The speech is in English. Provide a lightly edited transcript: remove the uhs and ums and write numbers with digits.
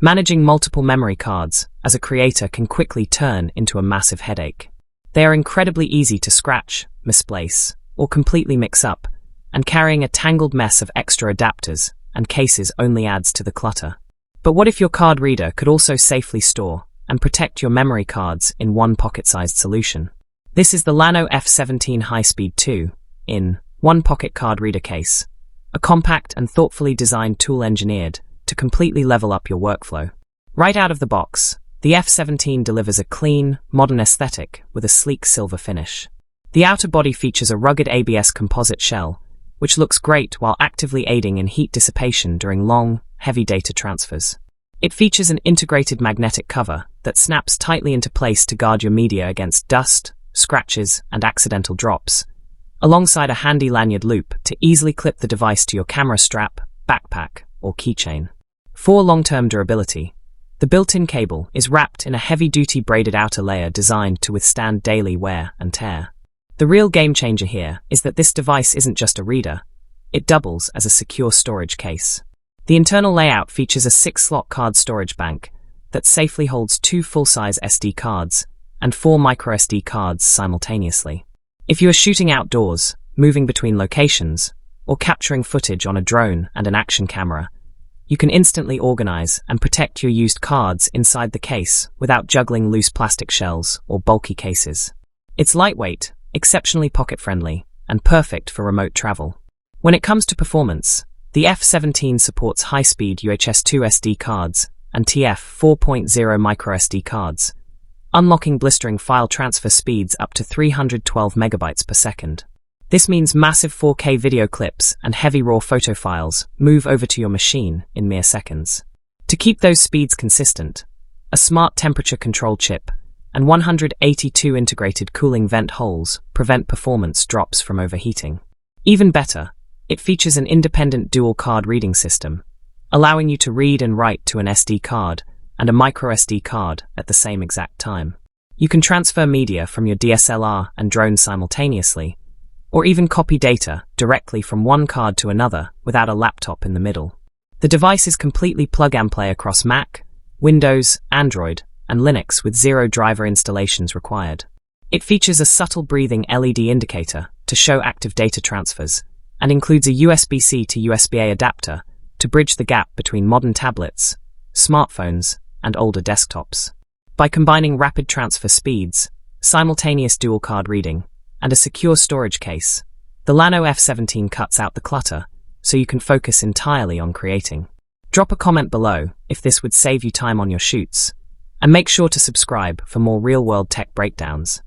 Managing multiple memory cards as a creator can quickly turn into a massive headache. They are incredibly easy to scratch, misplace, or completely mix up, and carrying a tangled mess of extra adapters and cases only adds to the clutter. But what if your card reader could also safely store and protect your memory cards in one pocket-sized solution? This is the Llano F17 High-Speed 2 in one pocket card reader case, a compact and thoughtfully designed tool engineered to completely level up your workflow. Right out of the box, the F17 delivers a clean, modern aesthetic with a sleek silver finish. The outer body features a rugged ABS composite shell, which looks great while actively aiding in heat dissipation during long, heavy data transfers. It features an integrated magnetic cover that snaps tightly into place to guard your media against dust, scratches, and accidental drops, alongside a handy lanyard loop to easily clip the device to your camera strap, backpack, or keychain. For long-term durability, the built-in cable is wrapped in a heavy-duty braided outer layer designed to withstand daily wear and tear. The real game-changer here is that this device isn't just a reader, it doubles as a secure storage case. The internal layout features a 6-slot card storage bank that safely holds 2 full-size SD cards and 4 MicroSD cards simultaneously. If you are shooting outdoors, moving between locations, or capturing footage on a drone and an action camera, you can instantly organize and protect your used cards inside the case without juggling loose plastic shells or bulky cases. It's lightweight, exceptionally pocket-friendly, and perfect for remote travel. When it comes to performance, the F17 supports high-speed UHS-II SD cards and TF 4.0 microSD cards, unlocking blistering file transfer speeds up to 312 megabytes per second. This means massive 4K video clips and heavy raw photo files move over to your machine in mere seconds. To keep those speeds consistent, a smart temperature control chip and 182 integrated cooling vent holes prevent performance drops from overheating. Even better, it features an independent dual card reading system, allowing you to read and write to an SD card and a microSD card at the same exact time. You can transfer media from your DSLR and drone simultaneously, or even copy data directly from one card to another without a laptop in the middle. The device is completely plug-and-play across Mac, Windows, Android, and Linux with 0 driver installations required. It features a subtle breathing LED indicator to show active data transfers, and includes a USB-C to USB-A adapter to bridge the gap between modern tablets, smartphones, and older desktops. By combining rapid transfer speeds, simultaneous dual card reading, and a secure storage case, the Llano F17 cuts out the clutter so you can focus entirely on creating. Drop a comment below if this would save you time on your shoots, and make sure to subscribe for more real-world tech breakdowns.